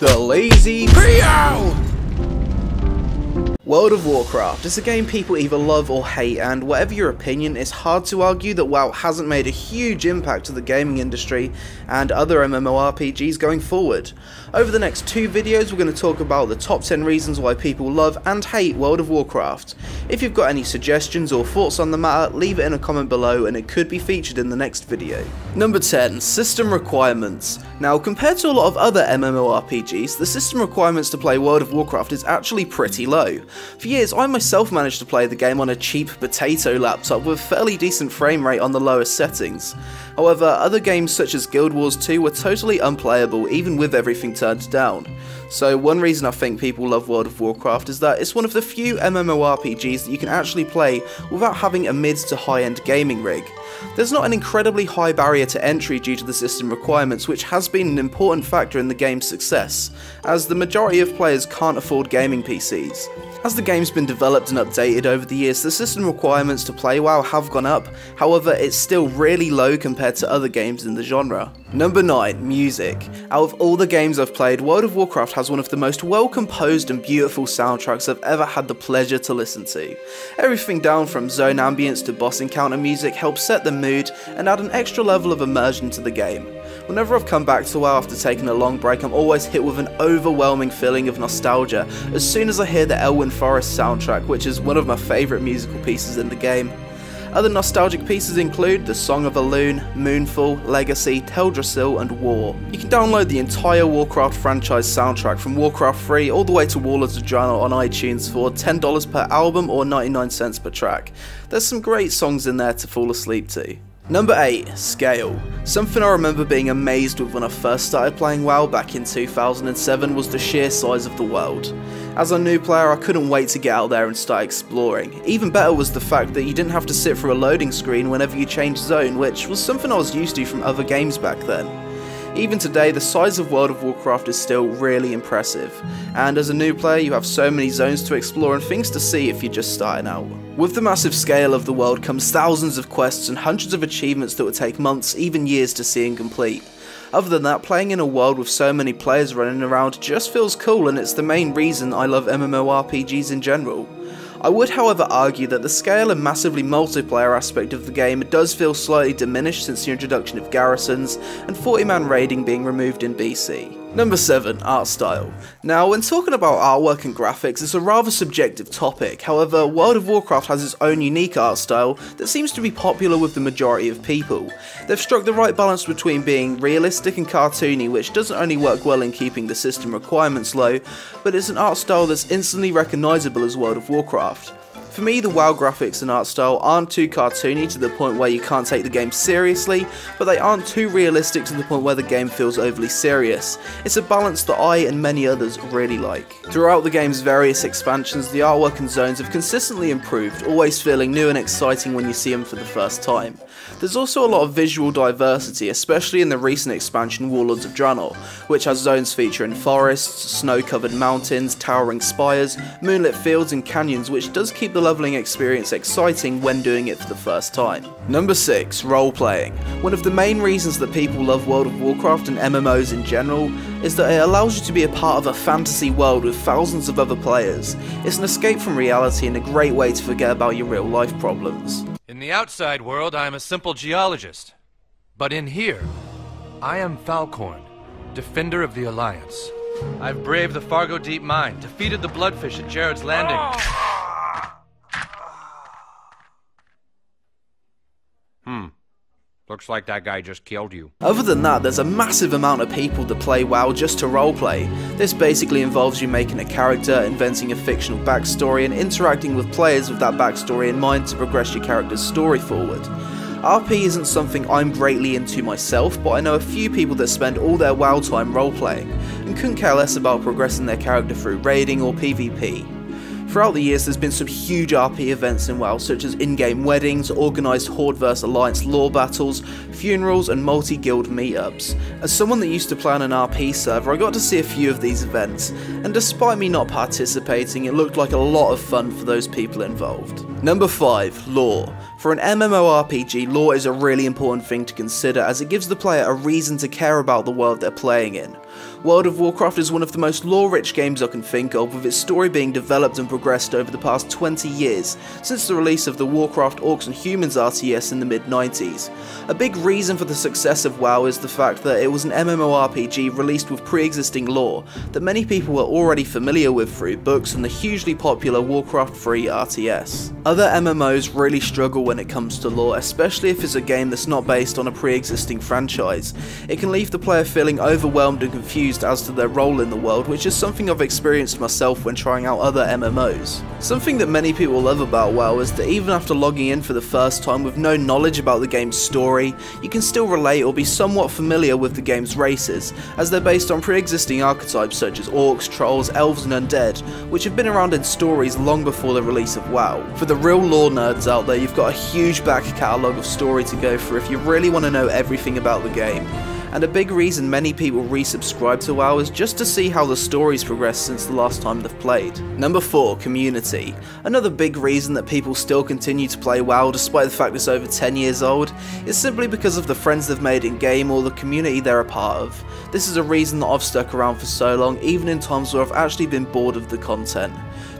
TheLazyPeon! World of Warcraft is a game people either love or hate, and whatever your opinion, it's hard to argue that WoW hasn't made a huge impact to the gaming industry and other MMORPGs going forward. Over the next two videos we're going to talk about the top 10 reasons why people love and hate World of Warcraft. If you've got any suggestions or thoughts on the matter, leave it in a comment below and it could be featured in the next video. Number 10. System requirements. Now, compared to a lot of other MMORPGs, the system requirements to play World of Warcraft is actually pretty low. For years, I myself managed to play the game on a cheap potato laptop with fairly decent frame rate on the lowest settings. However, other games such as Guild Wars 2 were totally unplayable even with everything turned down. So one reason I think people love World of Warcraft is that it's one of the few MMORPGs that you can actually play without having a mid to high-end gaming rig. There's not an incredibly high barrier to entry due to the system requirements, which has been an important factor in the game's success, as the majority of players can't afford gaming PCs. As the game's been developed and updated over the years, the system requirements to play WoW have gone up, however it's still really low compared to other games in the genre. Number 9. Music. Out of all the games I've played, World of Warcraft has one of the most well composed and beautiful soundtracks I've ever had the pleasure to listen to. Everything down from zone ambience to boss encounter music helps set the mood and add an extra level of immersion to the game. Whenever I've come back to WoW after taking a long break, I'm always hit with an overwhelming feeling of nostalgia as soon as I hear the Elwyn Forest soundtrack, which is one of my favourite musical pieces in the game. Other nostalgic pieces include The Song of Elune, Moonfall, Legacy, Teldrassil and War. You can download the entire Warcraft franchise soundtrack from Warcraft 3 all the way to Warlords of Draenor on iTunes for $10 per album or 99 cents per track. There's some great songs in there to fall asleep to. Number 8. Scale. Something I remember being amazed with when I first started playing WoW back in 2007 was the sheer size of the world. As a new player, I couldn't wait to get out there and start exploring. Even better was the fact that you didn't have to sit through a loading screen whenever you changed zone, which was something I was used to from other games back then. Even today, the size of World of Warcraft is still really impressive, and as a new player you have so many zones to explore and things to see if you're just starting out. With the massive scale of the world comes thousands of quests and hundreds of achievements that would take months, even years to see and complete. Other than that, playing in a world with so many players running around just feels cool, and it's the main reason I love MMORPGs in general. I would however argue that the scale and massively multiplayer aspect of the game does feel slightly diminished since the introduction of garrisons and 40-man raiding being removed in BC. Number 7. Artstyle. Now, when talking about artwork and graphics, it's a rather subjective topic. However, World of Warcraft has its own unique art style that seems to be popular with the majority of people. They've struck the right balance between being realistic and cartoony, which doesn't only work well in keeping the system requirements low, but it's an art style that's instantly recognisable as World of Warcraft. For me, the WoW graphics and art style aren't too cartoony to the point where you can't take the game seriously, but they aren't too realistic to the point where the game feels overly serious. It's a balance that I and many others really like. Throughout the game's various expansions, the artwork and zones have consistently improved, always feeling new and exciting when you see them for the first time. There's also a lot of visual diversity, especially in the recent expansion Warlords of Draenor, which has zones featuring forests, snow-covered mountains, towering spires, moonlit fields and canyons, which does keep the leveling experience exciting when doing it for the first time. Number 6. Role-playing. One of the main reasons that people love World of Warcraft and MMOs in general is that it allows you to be a part of a fantasy world with thousands of other players. It's an escape from reality and a great way to forget about your real life problems. In the outside world, I am a simple geologist. But in here, I am Falcorn, defender of the Alliance. I've braved the Fargo Deep Mine, defeated the Bloodfish at Jared's Landing. Looks like that guy just killed you. Other than that, there's a massive amount of people that play WoW just to roleplay. This basically involves you making a character, inventing a fictional backstory, and interacting with players with that backstory in mind to progress your character's story forward. RP isn't something I'm greatly into myself, but I know a few people that spend all their WoW time roleplaying, and couldn't care less about progressing their character through raiding or PvP. Throughout the years, there's been some huge RP events in WoW, such as in-game weddings, organised Horde vs Alliance lore battles, funerals and multi-guild meetups. As someone that used to play on an RP server, I got to see a few of these events, and despite me not participating, it looked like a lot of fun for those people involved. Number 5. Lore. For an MMORPG, lore is a really important thing to consider, as it gives the player a reason to care about the world they're playing in. World of Warcraft is one of the most lore-rich games I can think of, with its story being developed and progressed over the past 20 years, since the release of the Warcraft Orcs and Humans RTS in the mid-90s. A big reason for the success of WoW is the fact that it was an MMORPG released with pre-existing lore that many people were already familiar with through books and the hugely popular Warcraft 3 RTS. Other MMOs really struggle when it comes to lore, especially if it's a game that's not based on a pre-existing franchise. It can leave the player feeling overwhelmed and confused as to their role in the world, which is something I've experienced myself when trying out other MMOs. Something that many people love about WoW is that even after logging in for the first time with no knowledge about the game's story, you can still relate or be somewhat familiar with the game's races, as they're based on pre-existing archetypes such as orcs, trolls, elves and undead, which have been around in stories long before the release of WoW. For the real lore nerds out there, you've got a huge back catalogue of story to go through if you really want to know everything about the game. And a big reason many people resubscribe to WoW is just to see how the story's progressed since the last time they've played. Number 4, community. Another big reason that people still continue to play WoW despite the fact it's over 10 years old is simply because of the friends they've made in game or the community they're a part of. This is a reason that I've stuck around for so long, even in times where I've actually been bored of the content.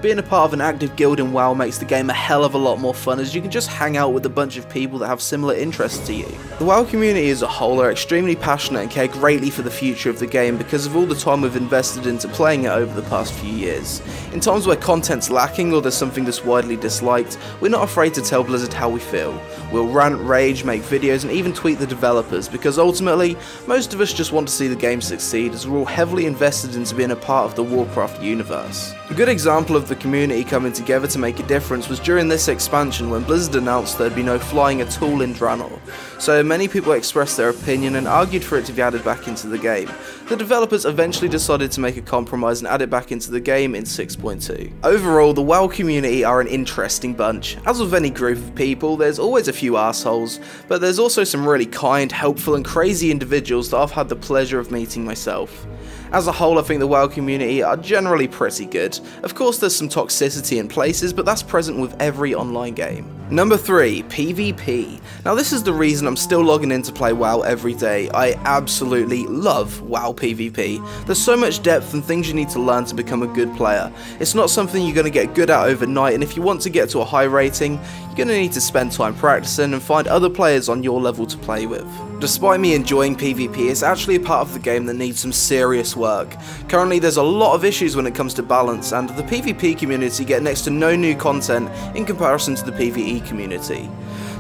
Being a part of an active guild in WoW makes the game a hell of a lot more fun, as you can just hang out with a bunch of people that have similar interests to you. The WoW community as a whole are extremely passionate and care greatly for the future of the game because of all the time we've invested into playing it over the past few years. In times where content's lacking or there's something that's widely disliked, we're not afraid to tell Blizzard how we feel. We'll rant, rage, make videos and even tweet the developers, because ultimately, most of us just want to see the game succeed, as we're all heavily invested into being a part of the Warcraft universe. A good example of the community coming together to make a difference was during this expansion when Blizzard announced there'd be no flying at all in Draenor. So many people expressed their opinion and argued for it to be added back into the game. The developers eventually decided to make a compromise and add it back into the game in 6.2. Overall, the WoW community are an interesting bunch. As with any group of people, there's always a few assholes, but there's also some really kind, helpful and crazy individuals that I've had the pleasure of meeting myself. As a whole, I think the WoW community are generally pretty good. Of course there's some toxicity in places, but that's present with every online game. Number 3, PvP. Now this is the reason I'm still logging in to play WoW every day. I absolutely love WoW PvP. There's so much depth and things you need to learn to become a good player. It's not something you're going to get good at overnight, and if you want to get to a high rating, you're going to need to spend time practicing and find other players on your level to play with. Despite me enjoying PvP, it's actually a part of the game that needs some serious work. Currently there's a lot of issues when it comes to balance, and the PvP community get next to no new content in comparison to the PvE community.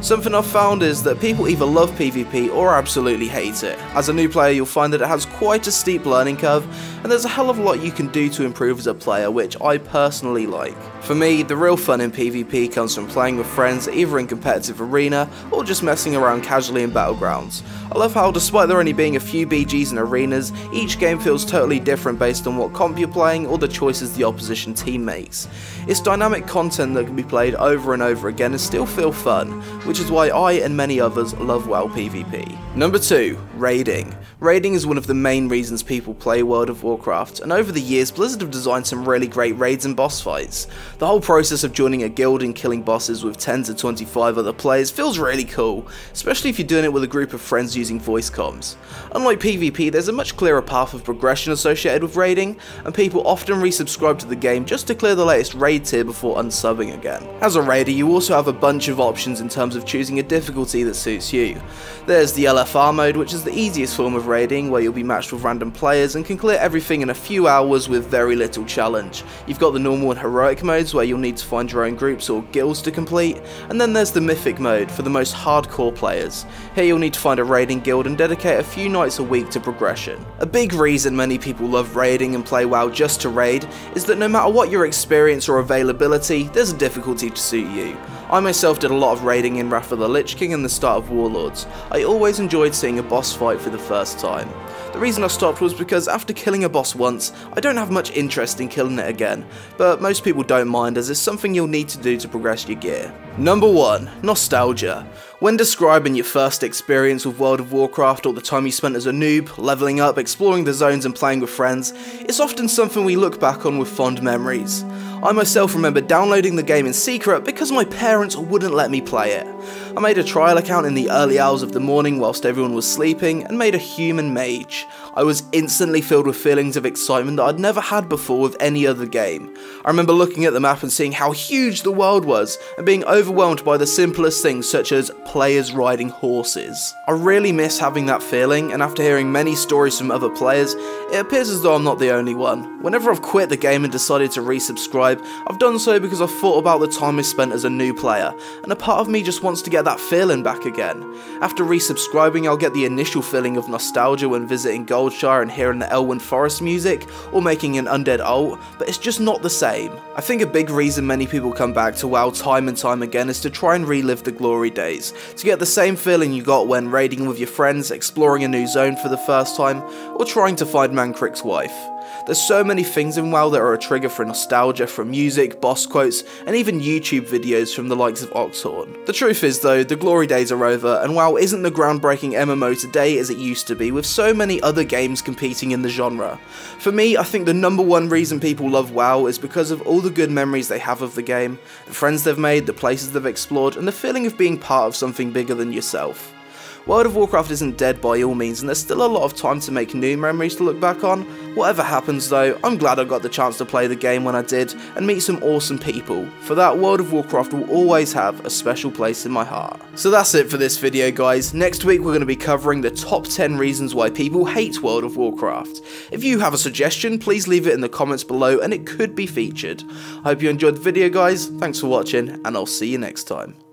Something I've found is that people either love PvP or absolutely hate it. As a new player, you'll find that it has quite a steep learning curve, and there's a hell of a lot you can do to improve as a player, which I personally like. For me, the real fun in PvP comes from playing with friends either in competitive arena or just messing around casually in battlegrounds. I love how, despite there only being a few BGs in arenas, each game feels totally different based on what comp you're playing or the choices the opposition team makes. It's dynamic content that can be played over and over again and still feel fun, which is why I and many others love WoW PvP. Number 2, raiding. Raiding is one of the main reasons people play World of Warcraft, and over the years Blizzard have designed some really great raids and boss fights. The whole process of joining a guild and killing bosses with 10 to 25 other players feels really cool, especially if you're doing it with a group of friends using voice comms. Unlike PvP, there's a much clearer path of progression associated with raiding, and people often resubscribe to the game just to clear the latest raid tier before unsubbing again. As a raider, you also have a bunch of options in terms of choosing a difficulty that suits you. There's the LFR mode, which is the easiest form of raiding, where you'll be matched with random players and can clear everything in a few hours with very little challenge. You've got the normal and heroic modes, where you'll need to find your own groups or guilds to complete, and then there's the mythic mode for the most hardcore players. Here you'll need to find a raiding guild and dedicate a few nights a week to progression. A big reason many people love raiding and play WoW just to raid is that no matter what your experience or availability, there's a difficulty to suit you. I myself did a lot of raiding in Wrath of the Lich King and the start of Warlords. I always enjoyed seeing a boss fight for the first time. The reason I stopped was because after killing a boss once, I don't have much interest in killing it again, but most people don't mind, as it's something you'll need to do to progress your gear. Number 1, nostalgia. When describing your first experience with World of Warcraft or the time you spent as a noob, leveling up, exploring the zones and playing with friends, it's often something we look back on with fond memories. I myself remember downloading the game in secret because my parents wouldn't let me play it. I made a trial account in the early hours of the morning whilst everyone was sleeping and made a human mage. I was instantly filled with feelings of excitement that I'd never had before with any other game. I remember looking at the map and seeing how huge the world was, and being overwhelmed by the simplest things such as players riding horses. I really miss having that feeling, and after hearing many stories from other players, it appears as though I'm not the only one. Whenever I've quit the game and decided to resubscribe, I've done so because I've thought about the time I spent as a new player, and a part of me just wants to get that feeling back again. After resubscribing, I'll get the initial feeling of nostalgia when visiting Goldshire and hearing the Elwyn Forest music, or making an undead ult, but it's just not the same. I think a big reason many people come back to WoW time and time again is to try and relive the glory days, to get the same feeling you got when raiding with your friends, exploring a new zone for the first time, or trying to find Mancrick's wife. There's so many things in WoW that are a trigger for nostalgia, from music, boss quotes, and even YouTube videos from the likes of Oxhorn. The truth is though, the glory days are over, and WoW isn't the groundbreaking MMO today as it used to be, with so many other games competing in the genre. For me, I think the number one reason people love WoW is because of all the good memories they have of the game, the friends they've made, the places they've explored, and the feeling of being part of something bigger than yourself. World of Warcraft isn't dead by all means, and there's still a lot of time to make new memories to look back on. Whatever happens though, I'm glad I got the chance to play the game when I did, and meet some awesome people. For that, World of Warcraft will always have a special place in my heart. So that's it for this video guys. Next week we're going to be covering the top 10 reasons why people hate World of Warcraft. If you have a suggestion, please leave it in the comments below and it could be featured. I hope you enjoyed the video guys, thanks for watching, and I'll see you next time.